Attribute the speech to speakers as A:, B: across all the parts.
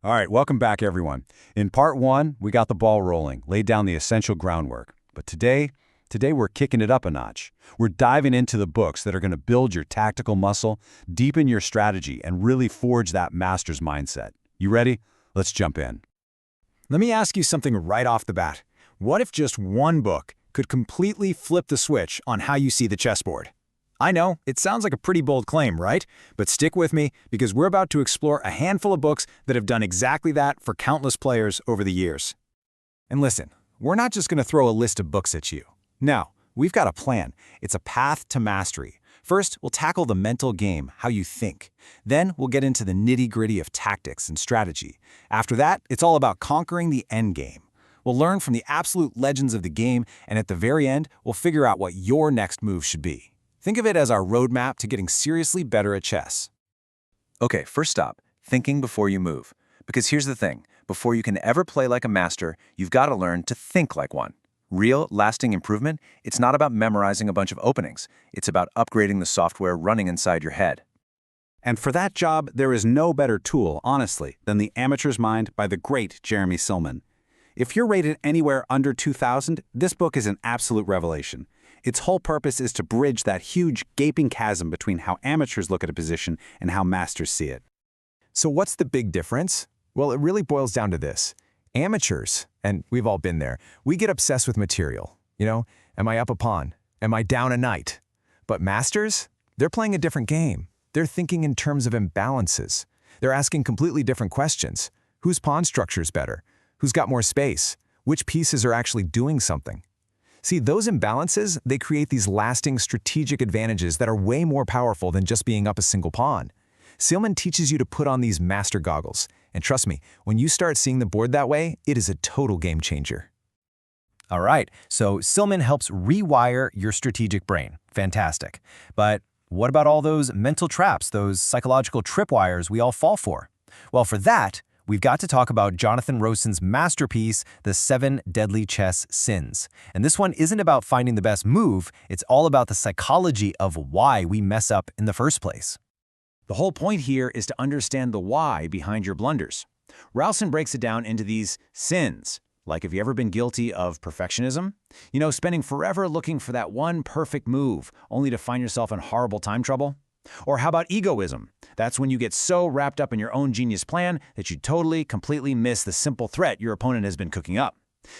A: All right, welcome back, everyone. In part one, we got the ball rolling, laid down the essential groundwork. But today we're kicking it up a notch. We're diving into the books that are going to build your tactical muscle, deepen your strategy, and really forge that master's mindset. You ready? Let's jump in.
B: Let me ask you something right off the bat. What if just one book could completely flip the switch on how you see the chessboard? I know, it sounds like a pretty bold claim, right? But stick with me because we're about to explore a handful of books that have done exactly that for countless players over the years. And listen, we're not just going to throw a list of books at you. No, we've got a plan. It's a path to mastery. First, we'll tackle the mental game, how you think. Then, we'll get into the nitty-gritty of tactics and strategy. After that, it's all about conquering the endgame. We'll learn from the absolute legends of the game, and at the very end, we'll figure out what your next move should be. Think of it as our roadmap to getting seriously better at chess.
C: Okay, first stop, thinking before you move. Because here's the thing, before you can ever play like a master, you've got to learn to think like one. Real, lasting improvement, it's not about memorizing a bunch of openings. It's about upgrading the software running inside your head.
A: And for that job, there is no better tool, honestly, than The Amateur's Mind by the great Jeremy Silman. If you're rated anywhere under 2,000, this book is an absolute revelation. Its whole purpose is to bridge that huge, gaping chasm between how amateurs look at a position and how masters see it.
B: So what's the big difference? Well, it really boils down to this. Amateurs, and we've all been there, we get obsessed with material. Am I up a pawn? Am I down a knight? But masters, they're playing a different game. They're thinking in terms of imbalances. They're asking completely different questions. Whose pawn structure is better? Who's got more space? Which pieces are actually doing something? See, those imbalances, they create these lasting strategic advantages that are way more powerful than just being up a single pawn. Silman teaches you to put on these master goggles. And trust me, when you start seeing the board that way, it is a total game changer.
D: All right, so Silman helps rewire your strategic brain. Fantastic. But what about all those mental traps, those psychological tripwires we all fall for? Well, for that, we've got to talk about Jonathan Rowson's masterpiece, The 7 Deadly Chess Sins. And this one isn't about finding the best move, it's all about the psychology of why we mess up in the first place.
A: The whole point here is to understand the why behind your blunders. Rowson breaks it down into these sins. Like, have you ever been guilty of perfectionism? Spending forever looking for that one perfect move, only to find yourself in horrible time trouble? Or how about egoism? That's when you get so wrapped up in your own genius plan that you totally, completely miss the simple threat your opponent has been cooking up.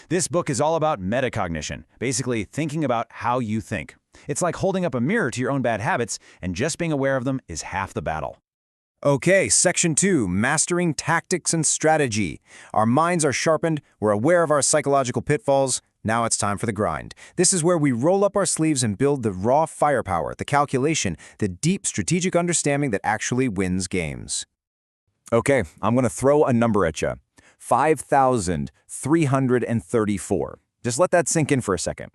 A: This book is all about metacognition, basically thinking about how you think. It's like holding up a mirror to your own bad habits, and just being aware of them is half the battle.
B: Okay, Section 2, Mastering Tactics and Strategy. Our minds are sharpened, we're aware of our psychological pitfalls. Now it's time for the grind. This is where we roll up our sleeves and build the raw firepower, the calculation, the deep strategic understanding that actually wins games. Okay, I'm going to throw a number at you. 5,334. Just let that sink in for a second.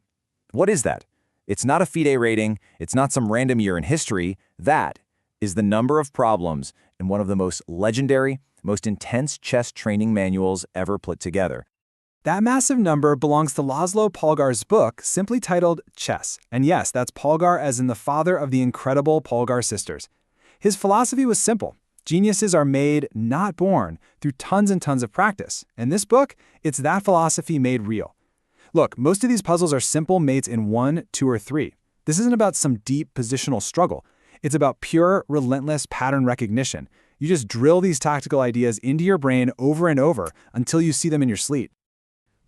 B: What is that? It's not a FIDE rating. It's not some random year in history. That is the number of problems in one of the most legendary, most intense chess training manuals ever put together.
E: That massive number belongs to Laszlo Polgar's book, simply titled Chess. And yes, that's Polgar as in the father of the incredible Polgar sisters. His philosophy was simple. Geniuses are made, not born, through tons and tons of practice. And this book, it's that philosophy made real. Look, most of these puzzles are simple mates in 1, 2, or 3. This isn't about some deep positional struggle. It's about pure, relentless pattern recognition. You just drill these tactical ideas into your brain over and over until you see them in your sleep.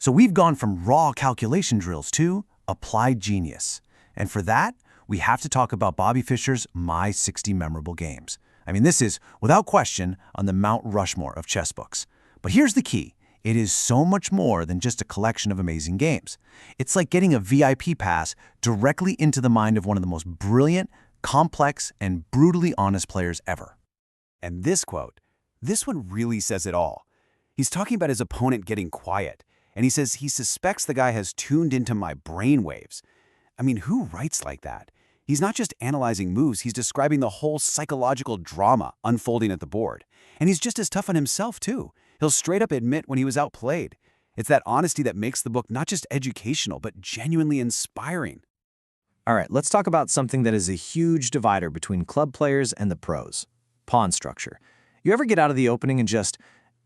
D: So we've gone from raw calculation drills to applied genius. And for that, we have to talk about Bobby Fischer's My 60 Memorable Games. I mean, this is, without question, on the Mount Rushmore of chess books. But here's the key. It is so much more than just a collection of amazing games. It's like getting a VIP pass directly into the mind of one of the most brilliant, complex, and brutally honest players ever.
F: And this quote, this one really says it all. He's talking about his opponent getting quiet, and he says he suspects the guy has tuned into my brainwaves. I mean, who writes like that? He's not just analyzing moves, he's describing the whole psychological drama unfolding at the board. And he's just as tough on himself, too. He'll straight up admit when he was outplayed. It's that honesty that makes the book not just educational, but genuinely inspiring.
D: All right, let's talk about something that is a huge divider between club players and the pros. Pawn structure. You ever get out of the opening and just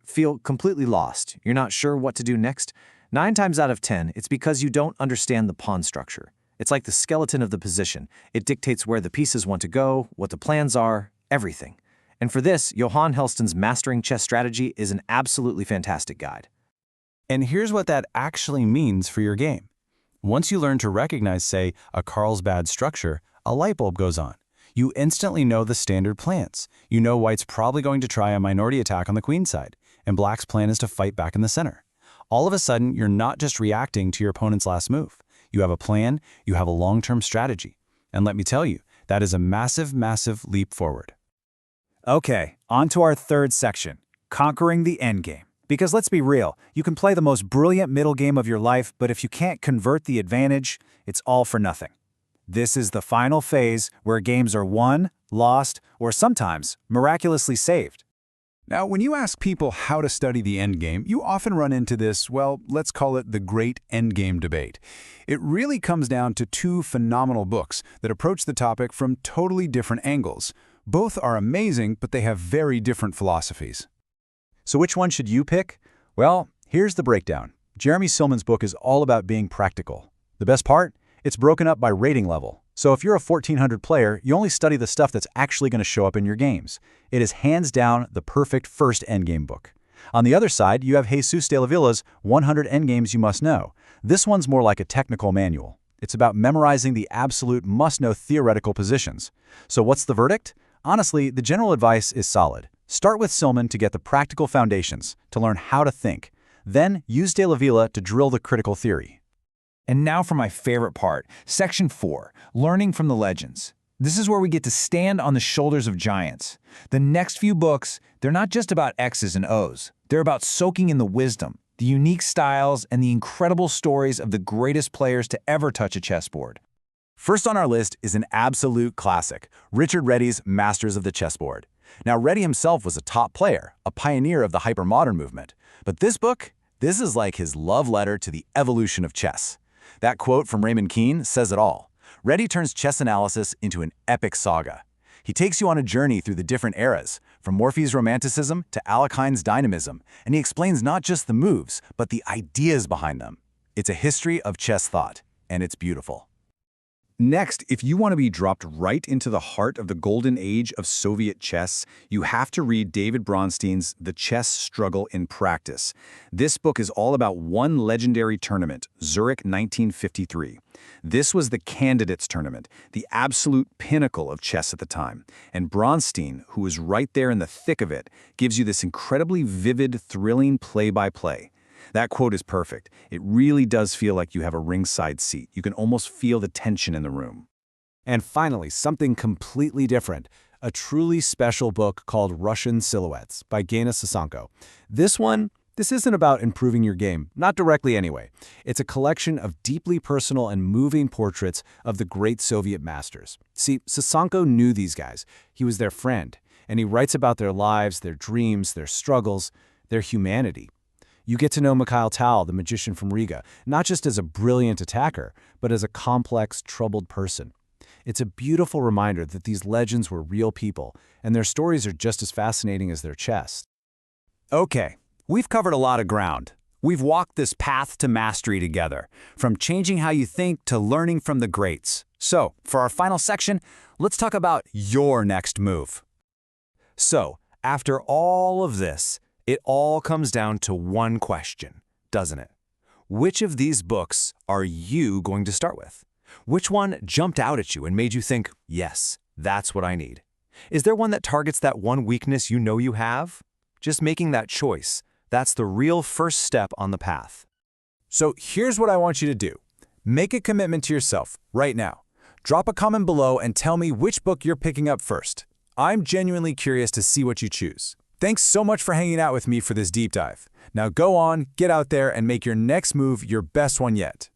C: Feel completely lost? You're not sure what to do next? 9 times out of 10, it's because you don't understand the pawn structure. It's like the skeleton of the position. It dictates where the pieces want to go, what the plans are, everything. And for this, Johan Helston's Mastering Chess Strategy is an absolutely fantastic guide.
B: And here's what that actually means for your game. Once you learn to recognize, say, a Carlsbad structure, a light bulb goes on. You instantly know the standard plans. You know White's probably going to try a minority attack on the queen side, and Black's plan is to fight back in the center. All of a sudden, you're not just reacting to your opponent's last move. You have a plan, you have a long-term strategy. And let me tell you, that is a massive, massive leap forward.
E: Okay, on to our third section, conquering the endgame. Because let's be real, you can play the most brilliant middle game of your life, but if you can't convert the advantage, it's all for nothing. This is the final phase where games are won, lost, or sometimes miraculously saved.
F: Now, when you ask people how to study the endgame, you often run into this, well, let's call it the great endgame debate. It really comes down to 2 phenomenal books that approach the topic from totally different angles. Both are amazing, but they have very different philosophies.
B: So which one should you pick? Well, here's the breakdown. Jeremy Silman's book is all about being practical. The best part? It's broken up by rating level. So if you're a 1400 player, you only study the stuff that's actually going to show up in your games. It is hands down the perfect first endgame book. On the other side, you have Jesus de la Villa's 100 Endgames You Must Know. This one's more like a technical manual. It's about memorizing the absolute must-know theoretical positions. So what's the verdict? Honestly, the general advice is solid. Start with Silman to get the practical foundations, to learn how to think. Then use de la Villa to drill the critical theory.
A: And now for my favorite part, Section 4, Learning from the Legends. This is where we get to stand on the shoulders of giants. The next few books, they're not just about X's and O's. They're about soaking in the wisdom, the unique styles, and the incredible stories of the greatest players to ever touch a chessboard.
B: First on our list is an absolute classic, Richard Reddy's Masters of the Chessboard. Now, Reddy himself was a top player, a pioneer of the hypermodern movement. But this book, this is like his love letter to the evolution of chess. That quote from Raymond Keane says it all. Reddy turns chess analysis into an epic saga. He takes you on a journey through the different eras, from Morphy's romanticism to Alekhine's dynamism, and he explains not just the moves, but the ideas behind them. It's a history of chess thought, and it's beautiful. Next, if you want to be dropped right into the heart of the golden age of Soviet chess, you have to read David Bronstein's The Chess Struggle in Practice. This book is all about one legendary tournament, Zurich 1953. This was the candidates tournament, the absolute pinnacle of chess at the time. And Bronstein, who was right there in the thick of it, gives you this incredibly vivid, thrilling play-by-play. That quote is perfect. It really does feel like you have a ringside seat. You can almost feel the tension in the room.
E: And finally, something completely different, a truly special book called Russian Silhouettes by Gena Sasanko. This isn't about improving your game, not directly anyway. It's a collection of deeply personal and moving portraits of the great Soviet masters. See, Sasanko knew these guys. He was their friend, and he writes about their lives, their dreams, their struggles, their humanity. You get to know Mikhail Tal, the magician from Riga, not just as a brilliant attacker, but as a complex, troubled person. It's a beautiful reminder that these legends were real people, and their stories are just as fascinating as their chess.
B: Okay, we've covered a lot of ground. We've walked this path to mastery together, from changing how you think to learning from the greats. So, for our final section, let's talk about your next move.
E: So, after all of this, it all comes down to one question, doesn't it? Which of these books are you going to start with? Which one jumped out at you and made you think, yes, that's what I need? Is there one that targets that one weakness you know you have? Just making that choice, that's the real first step on the path.
B: So here's what I want you to do. Make a commitment to yourself right now. Drop a comment below and tell me which book you're picking up first. I'm genuinely curious to see what you choose. Thanks so much for hanging out with me for this deep dive. Now go on, get out there, and make your next move your best one yet.